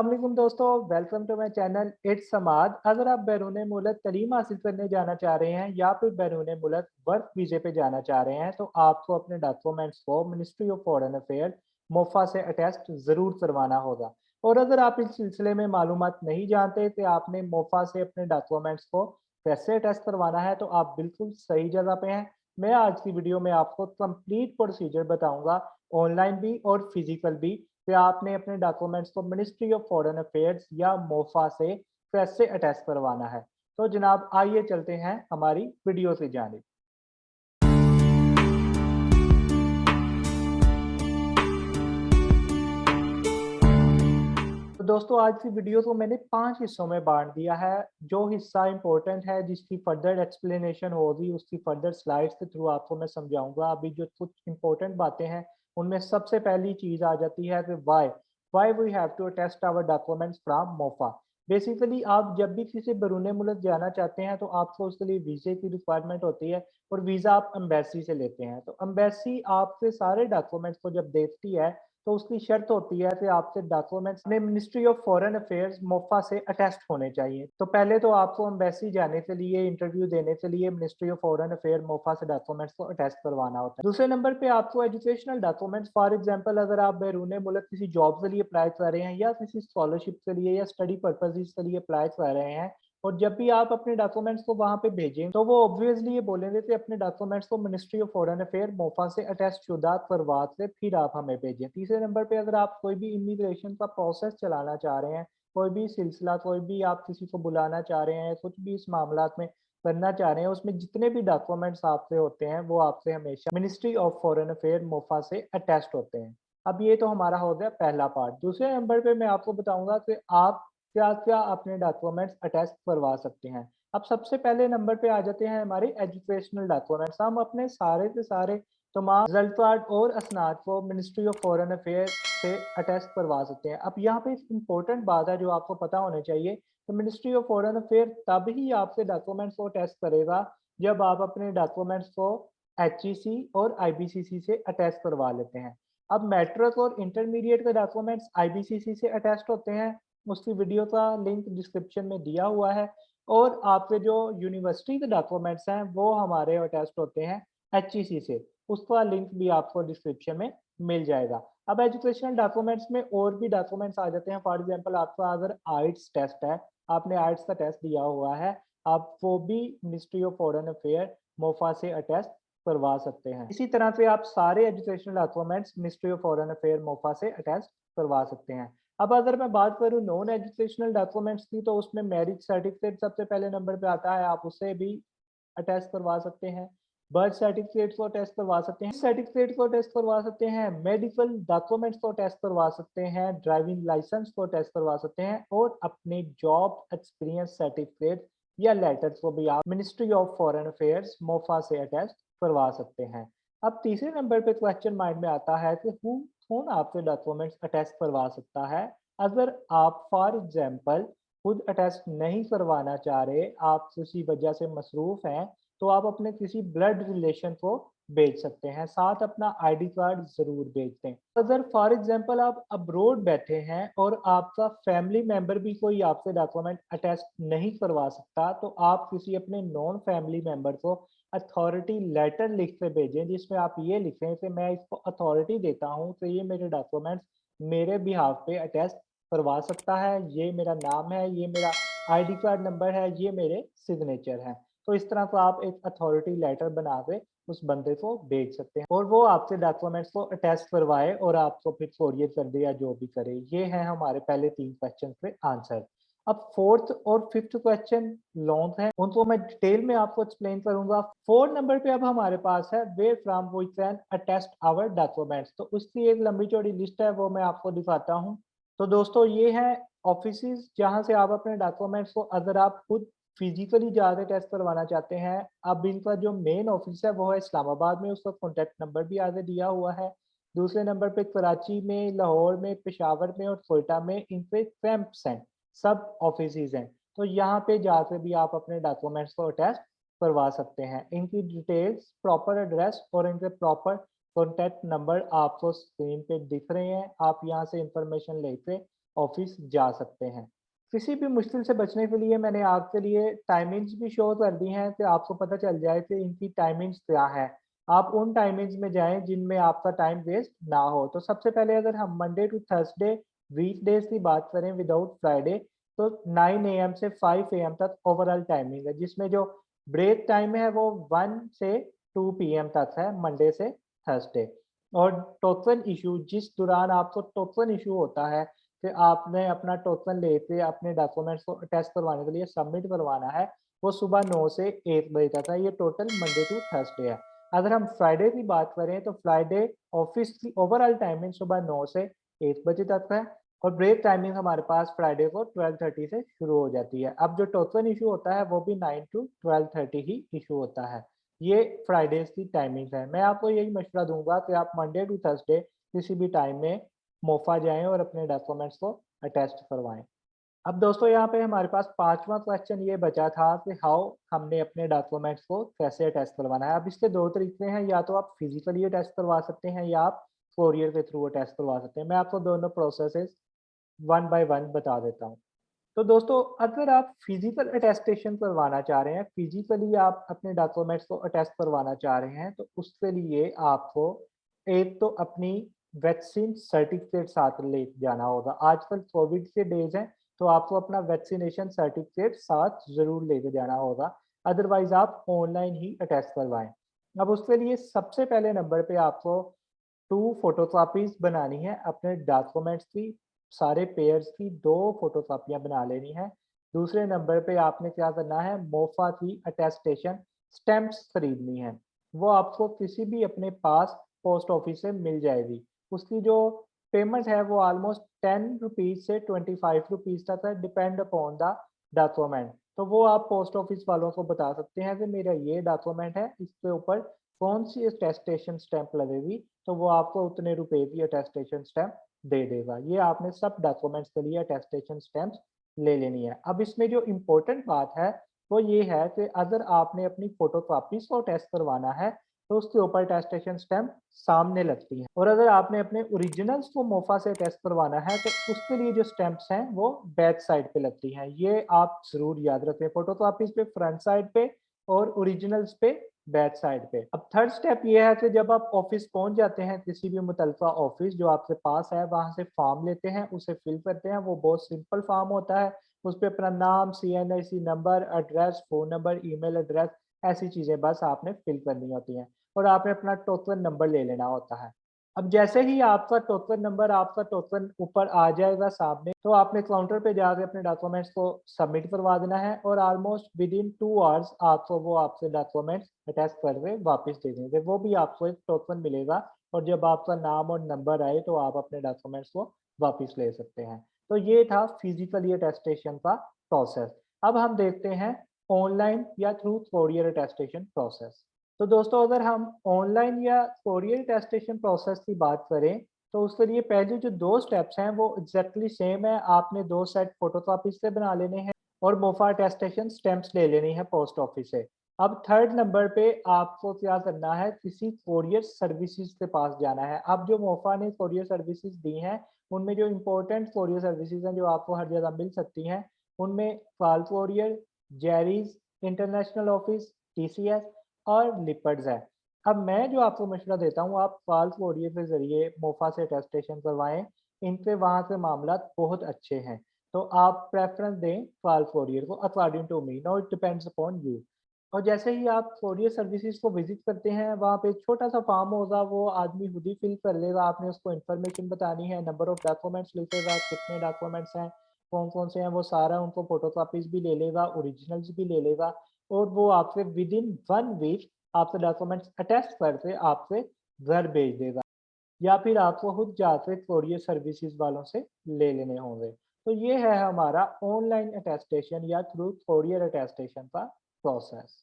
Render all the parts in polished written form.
अस्सलाम वालेकुम दोस्तों, welcome to my channel it's Samad. अगर आप बैरून मुल्क तलीम हासिल करने जाना चाह रहे हैं या फिर बैरून मुल्क वर्क वीज़े पे जाना चाह रहे हैं तो आपको अपने डॉक्यूमेंट्स को ministry of foreign affair MOFA से अटेस्ट ज़रूर करवाना होगा। और अगर आप इस सिलसिले में मालूमात नहीं जानते कि आपने मोफा से अपने डॉक्यूमेंट्स को कैसे अटेस्ट करवाना है तो आप बिल्कुल सही जगह पे हैं। मैं आज की वीडियो में आपको कंप्लीट प्रोसीजर बताऊंगा, ऑनलाइन भी और फिजिकल भी, कि आपने अपने डॉक्यूमेंट्स को मिनिस्ट्री ऑफ फॉरेन अफेयर्स या मोफा से कैसे अटैच करवाना है। तो जनाब आइए चलते हैं हमारी वीडियो से जानिब। तो दोस्तों आज की वीडियो को मैंने 5 हिस्सों में बाँट दिया है। जो हिस्सा इम्पोर्टेंट है जिसकी फर्दर एक्सप्लेनेशन होगी उसकी फर्दर स्लाइड्स के थ्रू आपको मैं समझाऊँगा। अभी जो कुछ इम्पोर्टेंट बातें हैं उनमें सबसे पहली चीज़ आ जाती है कि why we have to attest our documents from MOFA. Basically आप जब भी किसी बैरून मुल्क जाना चाहते हैं तो आपको उसके लिए वीज़े की रिक्वायरमेंट होती है और वीज़ा आप एम्बेसी से लेते हैं। तो एम्बेसी आपसे सारे डॉक्यूमेंट्स को जब देखती है तो उसकी शर्त होती है कि आपके डॉक्यूमेंट्स में ministry of foreign affairs MOFA से अटेस्ट होने चाहिए। तो पहले तो आपको एम्बेसी जाने के लिए, इंटरव्यू देने के लिए ministry of foreign affair MOFA से डॉक्यूमेंट्स को अटेस्ट करवाना होता है। दूसरे नंबर पे आपको एजुकेशनल डॉक्यूमेंट्स, फॉर एग्जांपल अगर आप बैरून मुल्क किसी जॉब के लिए अप्लाई कर रहे हैं या किसी स्कॉलरशिप के लिए या स्टडी पर्पसेस के लिए अप्लाई कर रहे हैं और जब भी आप अपने डॉक्यूमेंट्स को वहाँ पे भेजें तो वो ऑब्वियसली ये बोलेंगे कि अपने डॉक्यूमेंट्स को ministry of foreign affair MOFA से अटेस्ट शुदा करवा के फिर आप हमें भेजें। तीसरे नंबर पे अगर आप कोई भी इमिग्रेशन का प्रोसेस चलाना चाह रहे हैं, कोई भी सिलसिला, कोई भी आप किसी को बुलाना चाह रहे हैं, कुछ भी इस मामलात में करना चाह रहे हैं, उसमें जितने भी डॉक्यूमेंट्स आपसे होते हैं वो आपसे हमेशा ministry of foreign affair MOFA से अटेस्ट होते हैं। अब ये तो हमारा हो गया पहला पार्ट। दूसरे नंबर पे मैं आपको बताऊंगा कि आप क्या-क्या अपने डॉक्यूमेंट्स अटैच करवा सकते हैं। अब सबसे पहले नंबर पे आ जाते हैं हमारे एजुकेशनल डॉक्यूमेंट्स। हम अपने सारे के सारे तमाम रिजल्ट कार्ड और असनाद को मिनिस्ट्री ऑफ फॉरेन अफेयर से अटैच करवा सकते हैं। अब यहाँ पे एक इम्पोर्टेंट बात है जो आपको पता होनी चाहिए कि मिनिस्ट्री ऑफ फॉरेन अफेयर तब ही आपके डॉक्यूमेंट्स को अटैच करेगा जब आप अपने डॉक्यूमेंट्स को एचईसी और आईबीसीसी से अटैच करवा लेते हैं। अब मैट्रिक और इंटरमीडिएट के डॉक्यूमेंट्स आईबीसीसी से अटैच्ड होते हैं, उसकी वीडियो का लिंक डिस्क्रिप्शन में दिया हुआ है। और आपके जो यूनिवर्सिटी के डॉक्यूमेंट्स हैं वो हमारे अटैच्ड होते हैं एचईसी से, उसका लिंक भी आपको डिस्क्रिप्शन में मिल जाएगा। अब एजुकेशनल डॉक्यूमेंट्स में और भी डॉक्यूमेंट्स आ जाते हैं। फॉर एग्जांपल आपका अगर आइट्स टेस्ट है, आपने आइट्स का टेस्ट दिया हुआ है, आप वो भी ministry of foreign affair MOFA से अटैच करवा सकते हैं। इसी तरह से आप सारे educational documents ministry of foreign affair MOFA से अटैच करवा सकते हैं। अब अगर मैं बात करूँ नॉन एजुकेशनल डॉक्यूमेंट्स की तो उसमें मैरिज सर्टिफिकेट सबसे पहले नंबर पे आता है, आप उसे भी अटैच करवा सकते हैं। बर्थ सर्टिफिकेट को अटैच करवा सकते हैं, सर्टिफिकेट को अटैच करवा सकते हैं, मेडिकल डॉक्यूमेंट्स को अटैच करवा सकते हैं, ड्राइविंग लाइसेंस को अटैच करवा सकते हैं और अपने जॉब एक्सपीरियंस सर्टिफिकेट या लेटर्स को भी आप ministry of foreign affairs MOFA से अटैच करवा सकते हैं। अब तीसरे नंबर पे क्वेश्चन माइंड में आता है कि कौन आपके डॉक्यूमेंट्स अटैच करवा सकता है। अगर आप फॉर एग्जांपल खुद अटैच नहीं करवाना चाह रहे, आप किसी वजह से मसरूफ हैं, तो आप अपने किसी ब्लड रिलेशन को भेज सकते हैं, साथ अपना आईडी कार्ड ज़रूर भेज दें। अगर फॉर एग्जांपल आप अब्रॉड बैठे हैं और आपका फैमिली मेंबर भी कोई आपसे डॉक्यूमेंट अटैच नहीं करवा सकता, तो आप किसी अपने नॉन फैमिली मेंबर को अथॉरिटी लेटर लिख के भेजें जिसमें आप ये लिखें कि मैं इसको अथॉरिटी देता हूँ कि ये मेरे डॉक्यूमेंट्स मेरे बिहाफ पे अटैच करवा सकता है, ये मेरा नाम है, ये मेरा आईडी कार्ड नंबर है, ये मेरे सिग्नेचर हैं। तो इस तरह का आप एक अथॉरिटी लेटर बना के उस बंदे को भेज सकते हैं और वो आपके डॉक्यूमेंट्स को अटैच करवाए और आपको फिर कोरियर कर दे या जो भी करे। ये हैं हमारे पहले 3 क्वेश्चन के आंसर। अब फोर्थ और फिफ्थ क्वेश्चन लॉन्ग है, उनको मैं डिटेल में आपको एक्सप्लेन करूंगा। फोर्थ नंबर पे अब हमारे पास है where from we can attest our documents. तो उसकी एक लंबी चौड़ी लिस्ट है, वो मैं आपको दिखाता हूँ। तो दोस्तों ये है ऑफिसेज जहाँ से आप अपने डॉक्यूमेंट्स को, अगर आप खुद फिजिकली जाके टेस्ट करवाना चाहते हैं। अब इनका जो मेन ऑफिस है वो है इस्लामाबाद में, उसका कॉन्टैक्ट नंबर भी आगे दिया हुआ है। दूसरे नंबर पे कराची में, लाहौर में, पेशावर में और कोयटा में इनके कैंप्स हैं, सब ऑफिसेज हैं। तो यहाँ पे जाकर भी आप अपने डॉक्यूमेंट्स को अटैच करवा सकते हैं। इनकी डिटेल्स, प्रॉपर एड्रेस और इनके प्रॉपर कॉन्टैक्ट नंबर आपको स्क्रीन पे दिख रहे हैं। आप यहाँ से इंफॉर्मेशन लेके ऑफिस जा सकते हैं। किसी भी मुश्किल से बचने के लिए मैंने आपके लिए टाइमिंग्स भी शो कर दी हैं कि आपको पता चल जाए कि इनकी टाइमिंग्स क्या है। आप उन टाइमिंग्स में जाएँ जिनमें आपका टाइम वेस्ट ना हो। तो सबसे पहले अगर हम मंडे टू थर्सडे वीकडेज़ की बात करें विदाउट फ्राइडे, तो 9 एएम से 5 एएम तक ओवरऑल टाइमिंग है, जिसमें जो ब्रेक टाइम है वो 1 से 2 पीएम तक है मंडे से थर्सडे। और टोकन इश्यू जिस दौरान आपको टोकन इश्यू होता है कि आपने अपना टोकन लेके अपने डॉक्यूमेंट्स को अटेस्ट करवाने के लिए सबमिट करवाना है, वो सुबह 9 से 1 बजे तक है। ये टोटल मंडे टू थर्सडे है। अगर हम फ्राइडे की बात करें तो फ्राइडे ऑफिस की ओवरऑल टाइमिंग सुबह 9 से 1 बजे तक है और ब्रेक टाइमिंग हमारे पास फ्राइडे को 12:30 से शुरू हो जाती है। अब जो टोकन इश्यू होता है वो भी 9 टू 12:30 ही इश्यू होता है। ये फ्राइडेज़ की टाइमिंग है। मैं आपको यही मशवरा दूँगा कि आप मंडे टू थर्सडे किसी भी टाइम में मोफ़ा जाएँ और अपने डॉक्यूमेंट्स को अटेस्ट करवाएँ। अब दोस्तों यहाँ पे हमारे पास 5वाँ क्वेश्चन ये बचा था कि हाउ हमने अपने डॉक्यूमेंट्स को कैसे अटेस्ट करवाना है। अब इसके 2 तरीके हैं, या तो आप फिज़िकली अटेस्ट करवा सकते हैं या आप कोरियर के थ्रू अटेस्ट करवा सकते हैं। मैं आपको दोनों प्रोसेसेस वन बाय वन बता देता हूँ। तो दोस्तों अगर आप फिज़िकल अटेस्टेशन करवाना चाह रहे हैं, फिज़िकली आप अपने डॉक्यूमेंट्स को अटेस्ट करवाना चाह रहे हैं, तो उसके लिए आपको एक तो अपनी वैक्सीन सर्टिफ़िकेट साथ लेके जाना होगा। आजकल कोविड के डेज़ हैं, तो आपको अपना वैक्सीनेशन सर्टिफ़िकेट साथ ज़रूर लेके जाना होगा, अदरवाइज़ आप ऑनलाइन ही अटेस्ट करवाएँ। अब उसके लिए सबसे पहले नंबर पे आपको 2 फ़ोटोकॉपीज़ बनानी है अपने डॉक्यूमेंट्स की, सारे पेयर्स की 2 फ़ोटोकॉपियाँ बना लेनी है। दूसरे नंबर पे आपने क्या करना है, मोफ़ा की अटेस्टेशन स्टैम्प्स खरीदनी है। वो आपको किसी भी अपने पास पोस्ट ऑफिस से मिल जाएगी। उसकी जो पेमेंट है वो ऑलमोस्ट ₹10 से ₹25 तक है, डिपेंड अपॉन द डॉक्यूमेंट। तो वो आप पोस्ट ऑफिस वालों को बता सकते हैं कि मेरा ये डॉक्यूमेंट है, इसके ऊपर कौन-सी अटेस्टेशन स्टैम्प लगेगी, तो वो आपको उतने रुपए की अटेस्टेशन स्टैम्प दे देगा। ये आपने सब डॉक्यूमेंट्स के लिए अटेस्टेशन स्टैम्प्स ले लेनी है। अब इसमें जो इम्पोर्टेंट बात है, वो ये है कि अगर आपने अपनी फ़ोटोकॉपीज़ को टेस्ट करवाना है, तो उसके ऊपर अटेस्टेशन स्टैम्प सामने लगती हैं और अगर आपने अपने ओरिजिनल्स को मोफ़ा से टेस्ट करवाना है, तो उसके लिए जो स्टैम्प्स हैं, वो बैक साइड पे लगती हैं। ये आप ज़रूर याद रखें, फ़ोटोकॉपीज़ पे फ्रंट साइड पे और ओरिजिनल्स पे बैक साइड पे। अब थर्ड स्टेप ये है कि जब आप ऑफ़िस पहुँच जाते हैं, किसी भी मुतल्लिका ऑफ़िस जो आपके पास है, वहाँ से फ़ॉर्म लेते हैं, उसे फ़िल करते हैं। वो बहुत सिंपल फ़ॉर्म होता है। उसपे अपना नाम, CNIC number, address, phone number, email address, ऐसी चीज़ें बस आपने फ़िल करनी होती हैं और आपने अपना टोकन नंबर ले लेना होता है। अब जैसे ही आपका टोकन नंबर, आपका टोकन ऊपर आ जाएगा सामने, तो आपने काउंटर पे जाके अपने डॉक्यूमेंट्स को सबमिट करवा देना है और ऑलमोस्ट विदिन 2 आवर्स आपको वो आपके डॉक्यूमेंट्स अटैच करके वापस दे देंगे। वो भी आपको एक टोकन मिलेगा और जब आपका नाम और नंबर आए तो आप अपने डॉक्यूमेंट्स को वापस ले सकते हैं। तो ये था फिजिकली अटेस्टेशन का प्रोसेस। अब हम देखते हैं ऑनलाइन या थ्रू कोरियर अटेस्टेशन प्रोसेस। तो दोस्तों अगर हम ऑनलाइन या कोरियर अटेस्टेशन प्रोसेस की बात करें, तो उसके लिए पहले जो 2 स्टेप्स हैं वो एग्ज़ैक्टली सेम है। आपने 2 सेट फ़ोटोकॉपीज़ के बना लेने हैं और मोफा अटेस्टेशन स्टैम्प्स ले लेनी है पोस्ट ऑफिस से। अब थर्ड नंबर पे आपको क्या करना है, किसी कोरियर सर्विसेज़ के पास जाना है। अब जो मोफा ने कोरियर सर्विसेज़ दी हैं, उनमें जो इम्पोर्टेंट कोरियर सर्विसेज़ हैं जो आपको हर जगह मिल सकती हैं, उनमें पाल कोरियर, जेरीज़, इंटरनेशनल ऑफिस, टीसीएस और लिपर्ड्स है। अब मैं जो आपको मशवरा देता हूँ, आप फ़ाल्स कोरियर के ज़रिए मोफ़ा से अटेस्टेशन करवाएँ, इनके वहाँ के मामलात बहुत अच्छे हैं। तो आप प्रेफ़रेंस दें फ़ाल्स कोरियर को according to me, now it depends upon you. और जैसे ही आप कोरियर सर्विसेज़ को विज़िट करते हैं, वहाँ पे एक छोटा-सा फ़ॉर्म होगा, वो आदमी खुद ही फ़िल कर लेगा, आपने उसको इन्फॉर्मेशन बतानी है, नंबर ऑफ़ डॉक्यूमेंट्स लिखेगा, कितने डॉक्यूमेंट्स हैं, कौन-कौन से हैं, वो सारा उनको फ़ोटोकॉपीज़ भी ले लेगा, ओरिजिनल्स भी ले लेगा और वो आपसे विदिन 1 वीक आपके डॉक्यूमेंट्स अटेस्ट करके आपके घर भेज देगा या फिर आपको खुद जाके कोरियर सर्विसेज वालों से ले लेने होंगे। तो ये है हमारा ऑनलाइन अटेस्टेशन या थ्रू कोरियर अटेस्टेशन का प्रोसेस।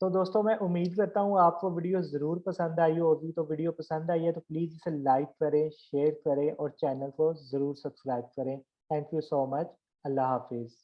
तो दोस्तों मैं उम्मीद करता हूँ आपको वीडियो ज़रूर पसंद आई होगी। तो वीडियो पसंद आई है तो प्लीज़ इसे लाइक करें, शेयर करें और चैनल को ज़रूर सब्सक्राइब करें। Thank you so much. Allah हाफ़िज़।